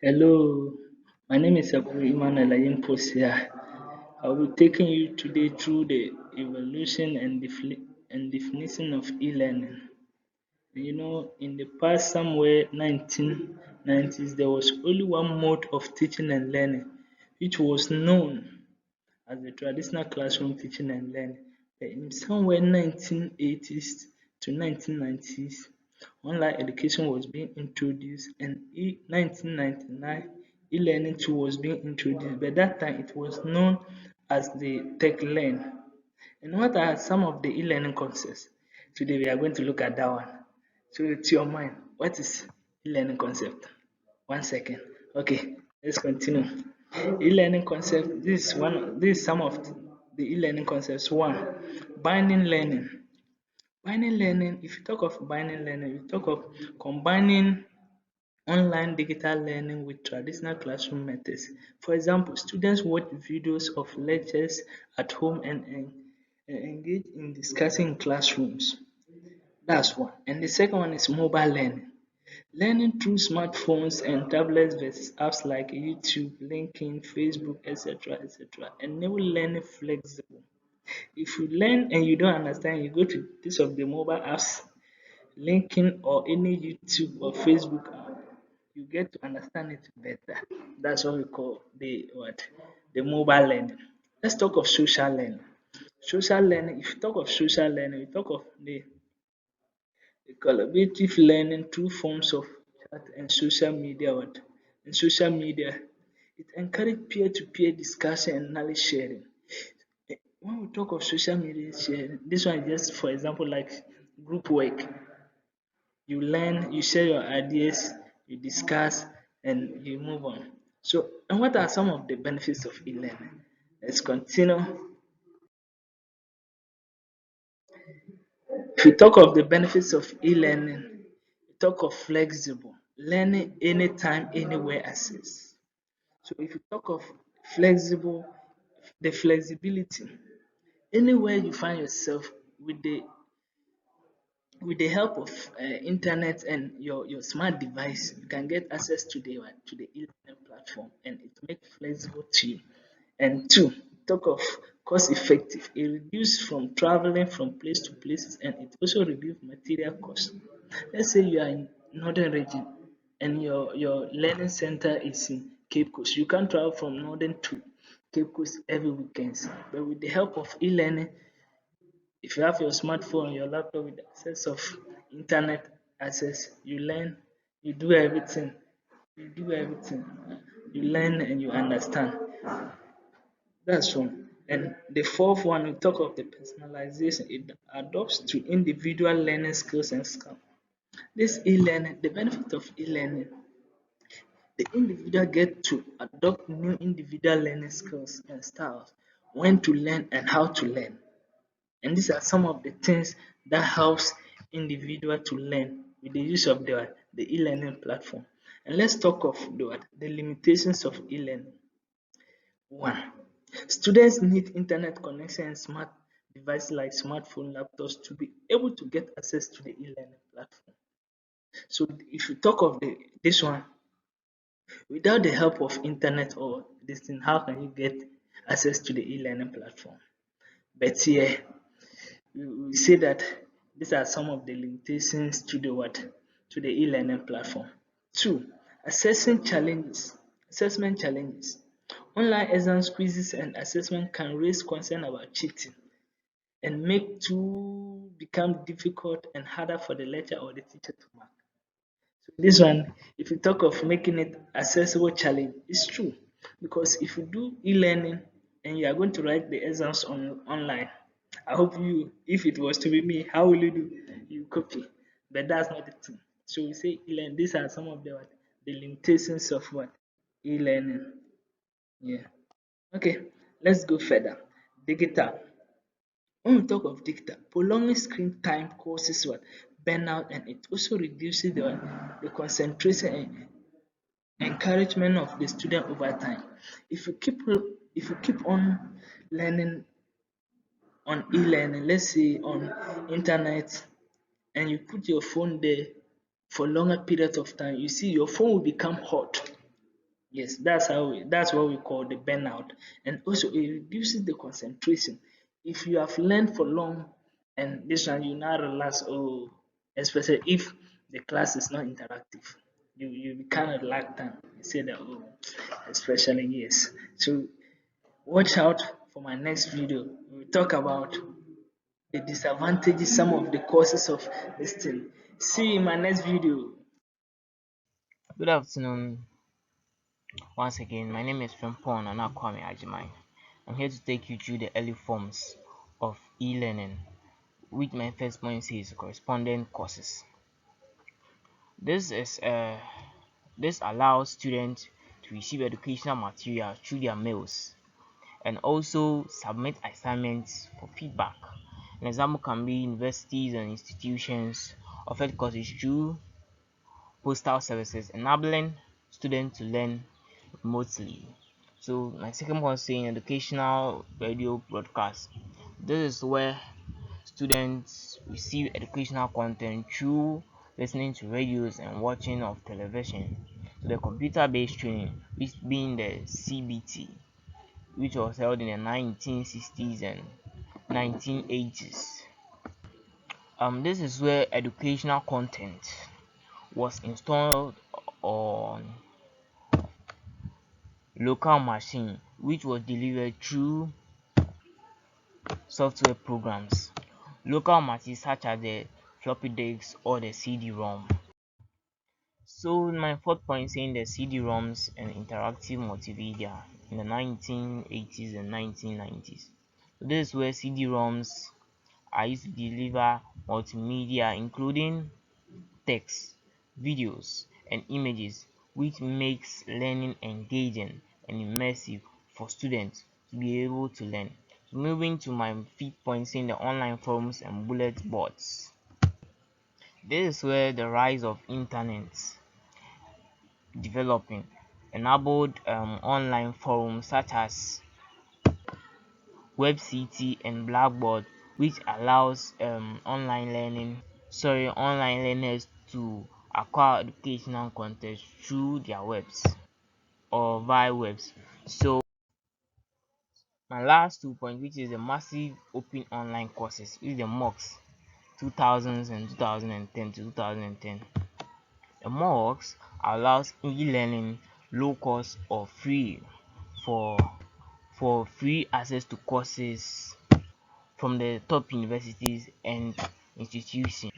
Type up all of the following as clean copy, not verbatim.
Hello, my name is Abu Emmanuel Ayimposia. I'll be taking you today through the evolution and definition of e-learning. In the past, somewhere 1990s, there was only one mode of teaching and learning, which was known as the traditional classroom teaching and learning. But in somewhere 1980s to 1990s, online education was being introduced, and in 1999, e-learning too was being introduced. But that time it was known as the tech learn. And what are some of the e-learning concepts? Today we are going to look at that one. So to your mind, what is e-learning concept? 1 second. Okay, let's continue. E-learning concept. This is some of the e-learning concepts. One, binding learning. Binding learning. If you talk of binding learning, you talk of combining online digital learning with traditional classroom methods. For example, students watch videos of lectures at home and engage in discussing in classrooms. That's one. And the second one is mobile learning. Learning through smartphones and tablets versus apps like YouTube, LinkedIn, Facebook, etc., etc. Enable learning flexible. If you learn and you don't understand, you go to this of the mobile apps, LinkedIn or any YouTube or Facebook app, you get to understand it better. That's what we call the mobile learning. Let's talk of social learning. Social learning. If you talk of social learning, we talk of the collaborative learning through forms of chat and social media. It encourages peer-to-peer discussion and knowledge sharing. When we talk of social media sharing, this one is just for example like group work. You learn, you share your ideas, you discuss, and you move on. So, and what are some of the benefits of e-learning? Let's continue. If you talk of the benefits of e-learning, you talk of flexible learning anytime, anywhere access. So if you talk of flexible, the flexibility, anywhere you find yourself with the help of internet and your smart device, you can get access to the e-learning platform, and it makes flexible to you. And two, talk of cost effective. It reduces from traveling from place to places, and it also reduces material cost. Let's say you are in northern region and your learning center is in Cape Coast. You can't travel from northern to Cape Coast every weekends. But with the help of e-learning, if you have your smartphone, your laptop with access of internet access, you learn, you do everything. You do everything. You learn and you understand. That's one. And the fourth one, we talk of the personalization. It adopts to individual learning skills and skills. This e-learning, the benefit of e-learning, the individual get to adopt new individual learning skills and styles, when to learn and how to learn. And these are some of the things that helps individual to learn with the use of the e-learning platform. And let's talk of the limitations of e-learning. One, students need internet connection and smart devices like smartphone, laptops to be able to get access to the e-learning platform. So if you talk of this one, without the help of internet or this thing, how can you get access to the e-learning platform? But here, we say that these are some of the limitations to the e-learning platform. Two, assessment challenges. Online exams, quizzes, and assessment can raise concern about cheating and make to become difficult and harder for the lecturer or the teacher to mark. So this one, if you talk of making it accessible challenge, it's true, because if you do e-learning and you are going to write the exams online, I hope if it was to be me, how will you do? You copy, but that's not the thing. So we say e-learning. These are some of the limitations of what e-learning. Yeah. Okay. Let's go further. Digital. When we talk of digital, prolonging screen time causes what burnout, and it also reduces the concentration and encouragement of the student over time. If you keep if you keep on learning on e-learning, let's say on internet, and you put your phone there for longer periods of time, you see your phone will become hot. Yes, that's what we call the burnout. And also it reduces the concentration. If you have learned for long and this one you now relax, oh, especially if the class is not interactive, you become reluctant. You say that, oh, especially yes. So watch out for my next video. We'll talk about the disadvantages, some of the causes of this thing. See you in my next video. Good afternoon once again. My name is Frimpong and Kwame Ajimai. I'm here to take you through the early forms of e-learning, which my first point says correspondent courses. This is this allows students to receive educational material through their mails and also submit assignments for feedback. An example can be universities and institutions offered courses through postal services, enabling students to learn remotely. So my second point saying educational radio broadcast. This is where students receive educational content through listening to radios and watching of television. So the computer-based training, which being the CBT, which was held in the 1960s and 1980s. This is where educational content was installed on local machine, which was delivered through software programs. Local machines such as the floppy disk or the CD-ROM. So my fourth point saying the CD-ROMs and interactive multimedia in the 1980s and 1990s. So this is where CD-ROMs are used to deliver multimedia including text, videos, and images, which makes learning engaging and immersive for students to be able to learn. So moving to my fifth point saying the online forums and bullet boards. This is where the rise of internet developing enabled online forums such as WebCT and Blackboard, which allows online learners to acquire educational content through their webs or via webs. So my last 2 points, which is the massive open online courses, is the MOOCs 2000s and 2010 to 2010. The MOOCs allows e-learning low cost or free for free access to courses from the top universities and institutions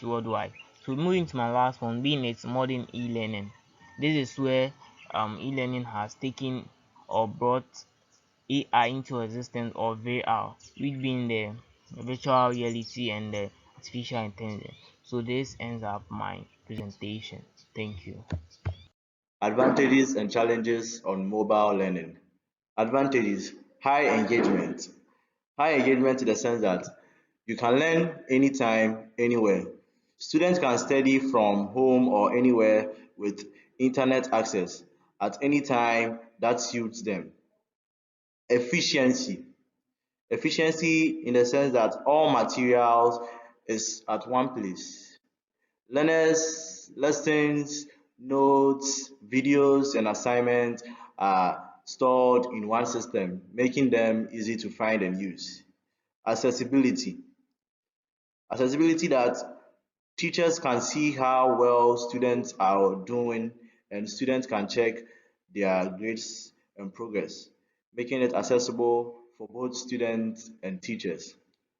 worldwide. So moving to my last one, being its modern e-learning. This is where e-learning has taken or brought AI into existence, or VR, which being the virtual reality and the artificial intelligence. So this ends up my presentation. Thank you. Advantages and challenges on mobile learning. Advantages: high engagement. High engagement in the sense that you can learn anytime, anywhere. Students can study from home or anywhere with internet access at any time that suits them. Efficiency. Efficiency in the sense that all materials is at one place. Learners' lessons, notes, videos, and assignments are stored in one system, making them easy to find and use. Accessibility. Accessibility that teachers can see how well students are doing and students can check their grades and progress, making it accessible for both students and teachers.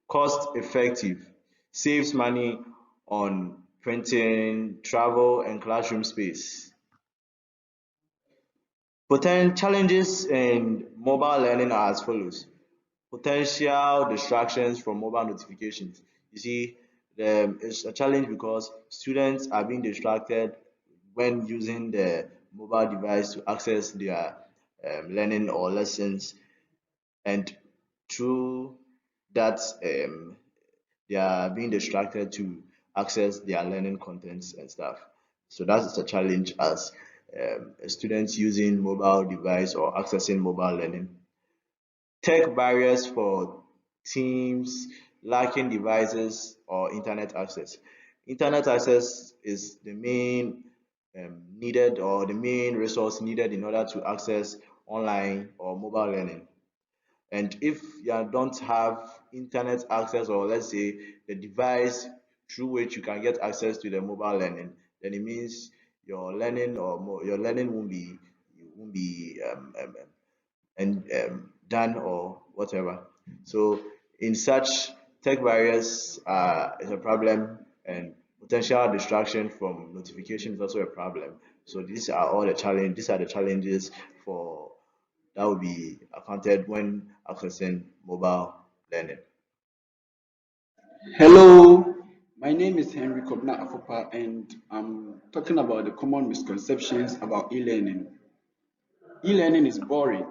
Cost effective, saves money on printing, travel, and classroom space. Challenges in mobile learning are as follows. Potential distractions from mobile notifications. You see, it's a challenge because students are being distracted when using the mobile device to access their learning or lessons, and through that, they are being distracted to access their learning contents and stuff. So that is a challenge as students using mobile device or accessing mobile learning. Tech barriers for teams lacking devices or internet access. Internet access is the main needed, or the main resource needed in order to access online or mobile learning. And if you don't have internet access, or let's say the device through which you can get access to the mobile learning, then it means your learning your learning won't be and done or whatever. So in such, tech barriers is a problem, and potential distraction from notification is also a problem. So these are all the challenge. These are the challenges for that will be accounted when accessing mobile learning. Hello, my name is Henry Kobna Afopa, and I'm talking about the common misconceptions about e-learning. E-learning is boring,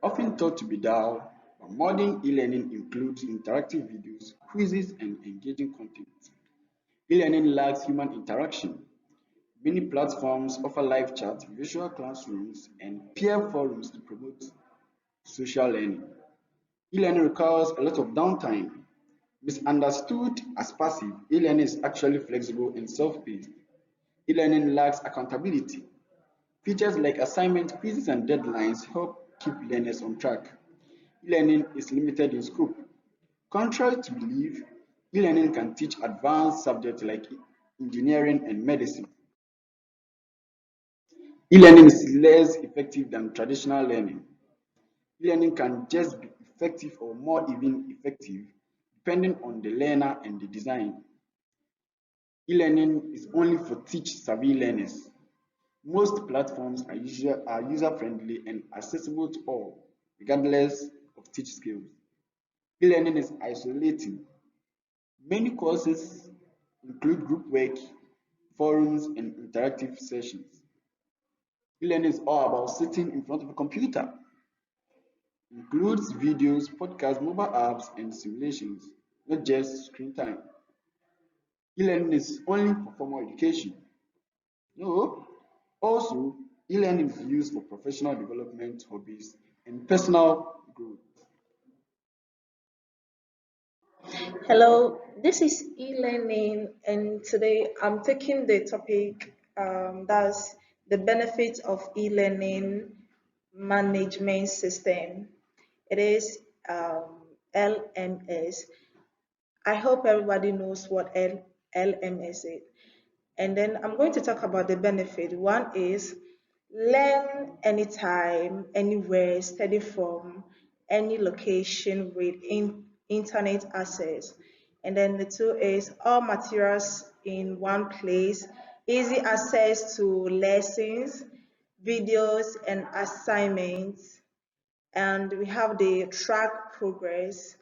often thought to be dull, but modern e-learning includes interactive videos, quizzes, and engaging content. E-learning lacks human interaction. Many platforms offer live chat, virtual classrooms, and peer forums to promote social learning. E-learning requires a lot of downtime. Misunderstood as passive, e-learning is actually flexible and self-paced. E-learning lacks accountability. Features like assignment, quizzes, and deadlines help keep learners on track. E-learning is limited in scope. Contrary to belief, e-learning can teach advanced subjects like engineering and medicine. E-learning is less effective than traditional learning. E-learning can just be effective or more even effective depending on the learner and the design. E-learning is only for teach-savvy learners. Most platforms are user-friendly and accessible to all, regardless of teach skills. E-learning is isolating. Many courses include group work, forums, and interactive sessions. E-learning is all about sitting in front of a computer. Includes videos, podcasts, mobile apps, and simulations, not just screen time. E-learning is only for formal education. No. Also, e-learning is used for professional development, hobbies, and personal growth. Hello, this is e-learning, and today I'm taking the topic that's the benefits of e-learning management system. It is LMS. I hope everybody knows what LMS is. And then I'm going to talk about the benefit. One is learn anytime, anywhere, study from any location with internet access. And then the two is all materials in one place, easy access to lessons, videos, and assignments, and we have the track progress.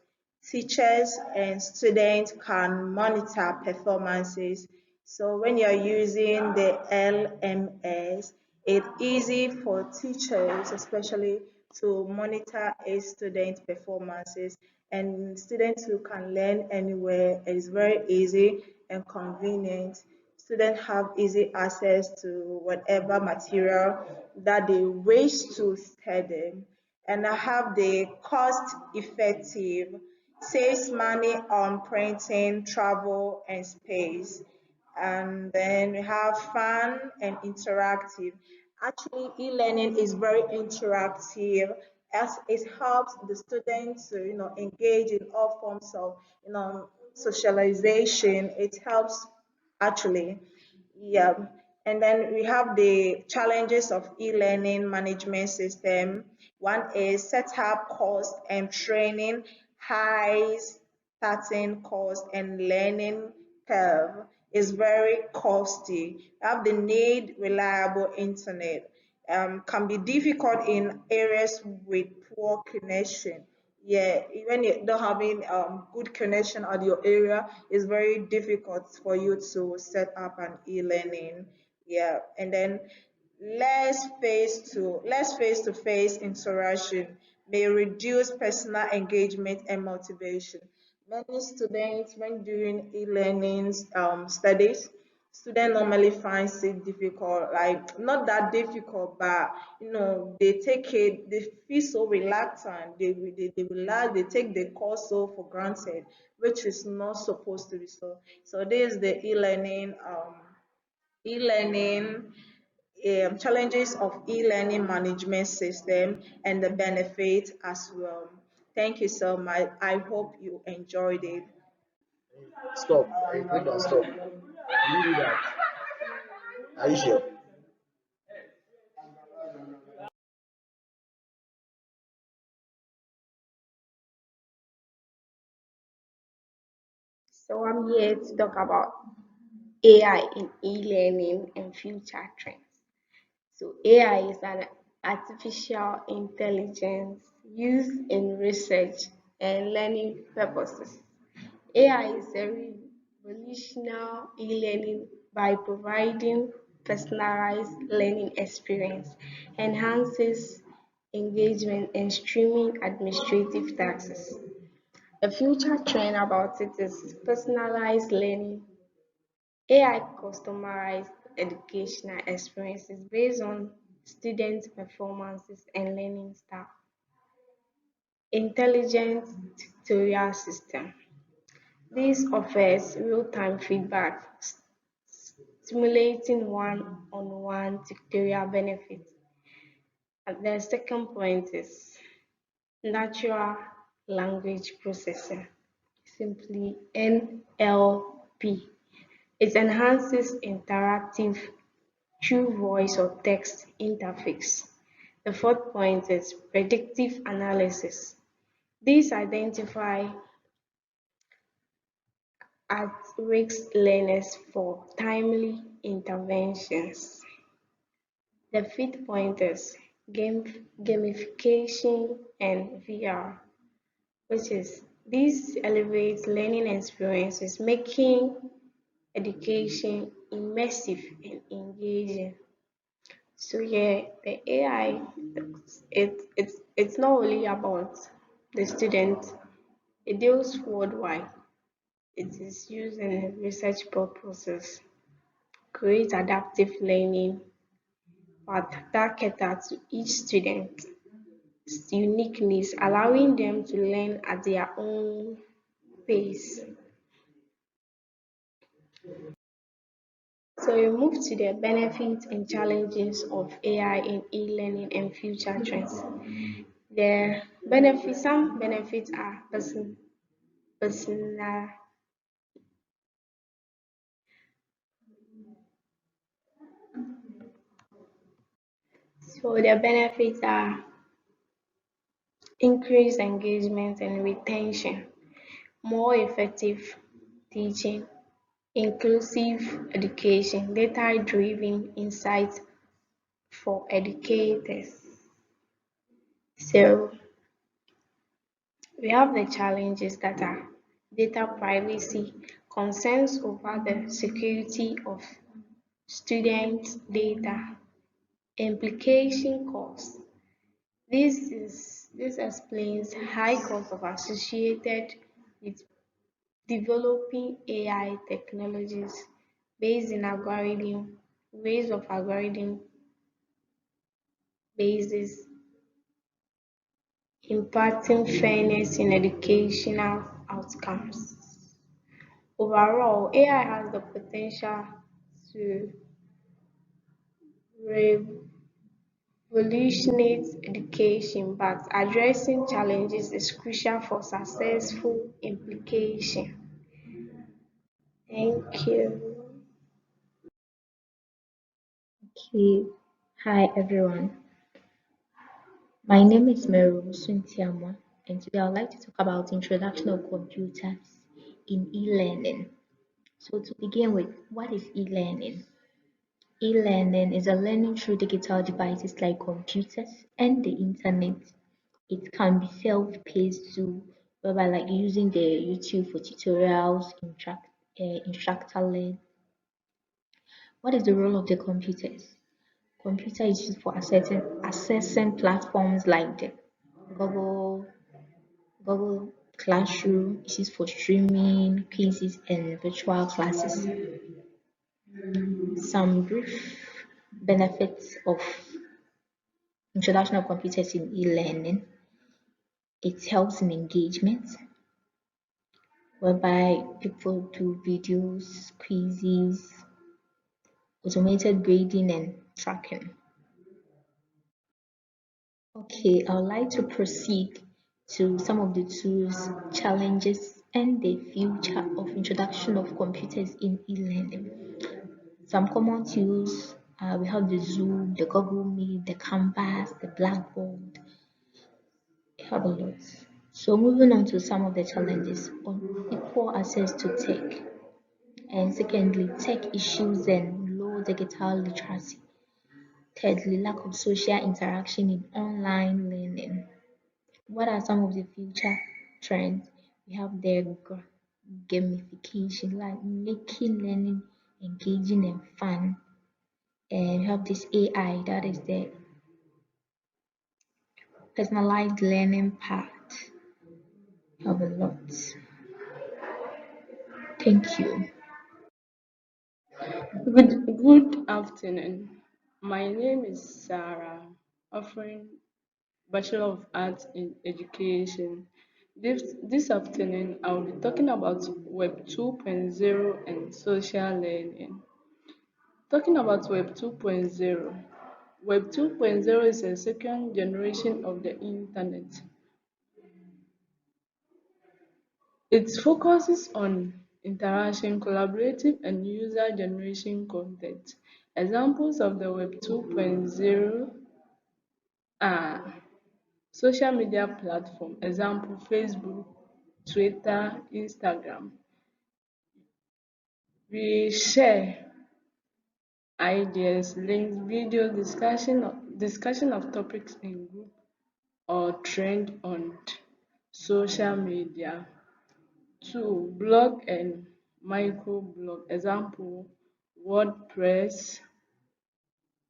Teachers and students can monitor performances. So when you're using the LMS, it's easy for teachers, especially, to monitor a student performances, and students who can learn anywhere. It's very easy and convenient. Students have easy access to whatever material that they wish to study, and I have the cost effective, saves money on printing, travel, and space. And then we have fun and interactive. Actually, e-learning is very interactive as it helps the students to engage in all forms of socialization. It helps actually. Yeah. And then we have the challenges of e-learning management system. One is setup cost and training, high starting cost and learning curve is very costly. You have the need reliable internet. Can be difficult in areas with poor connection. Yeah, when you don't having good connection at your area, it's very difficult for you to set up an e-learning. Yeah, and then less face-to-face interaction may reduce personal engagement and motivation. Many students, when doing e-learning studies, students normally finds it difficult, like not that difficult, but they take it, they feel so reluctant, they relax, they take the course so for granted, which is not supposed to be so. So this is the e-learning, challenges of e-learning management system, and the benefits as well. Thank you so much. I hope you enjoyed it. Stop. I click on stop. Can you do that? Are you sure? So I'm here to talk about AI in e-learning and future trends. So AI is an artificial intelligence used in research and learning purposes. AI is a revolutionary e-learning by providing personalized learning experience, enhances engagement and streaming administrative tasks. The future trend about it is personalized learning. AI customized educational experiences based on student performances and learning style. Intelligent tutorial system. This offers real-time feedback, stimulating one-on-one tutorial benefits. And the second point is natural language processing, simply NLP. It enhances interactive true voice or text interface. The fourth point is predictive analysis. These identify at-risk learners for timely interventions. The fifth point is gamification and VR, which is this elevates learning experiences, making education immersive and engaging. So yeah, the AI, it's not only about the student. It deals worldwide. It is used in research purposes, create adaptive learning, but that cater to each student's unique needs, allowing them to learn at their own pace. So we move to the benefits and challenges of AI in e-learning and future trends. The benefits, some benefits are personal. So the benefits are increased engagement and retention, more effective teaching, inclusive education, data-driven insights for educators. So we have the challenges that are data privacy, concerns over the security of student data, implication costs. This explains high costs of associated with developing AI technologies based in algorithm ways of algorithm basis impacting fairness in educational outcomes. Overall, AI has the potential to revolutionate education, but addressing challenges is crucial for successful implication. Thank you. Okay. Hi everyone. My name is Meru Suntiama, and today I'd like to talk about introduction of computers in e-learning. So to begin with, what is e-learning? E-learning is a learning through digital devices like computers and the internet. It can be self-paced too, whereby like using the YouTube for tutorials, instructor learn. What is the role of the computers? Computer is used for accessing platforms like the Google Google Classroom. Is used for streaming, quizzes, and virtual classes. Some brief benefits of introduction of computers in e-learning. It helps in engagement, whereby people do videos, quizzes, automated grading and tracking. Okay, I would like to proceed to some of the tools, challenges, and the future of introduction of computers in e-learning. Some common tools, we have the Zoom, the Google Meet, the Canvas, the Blackboard. We have a lot. So moving on to some of the challenges: unequal access to tech, and secondly, tech issues and low digital literacy. Thirdly, lack of social interaction in online learning. What are some of the future trends? We have the gamification, like making learning engaging and fun. And we have this AI, that is the personalized learning part. We have a lot. Thank you. Good afternoon. My name is Sarah, offering Bachelor of Arts in Education. This afternoon, I will be talking about Web 2.0 and social learning. Talking about Web 2.0, Web 2.0 is a second generation of the internet. It focuses on interaction, collaborative, and user generation content. Examples of the Web 2.0 are social media platform, example Facebook, Twitter, Instagram. We share ideas, links, videos, discussion of topics in group or trend on social media. Two, blog and microblog, example WordPress.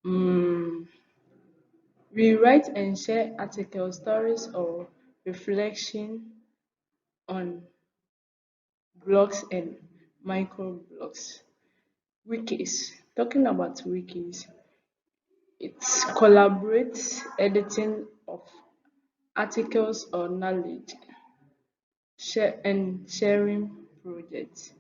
Mm, we write and share articles, stories, or reflection on blogs and microblogs. Wikis. Talking about wikis, it collaborates editing of articles or knowledge and sharing projects.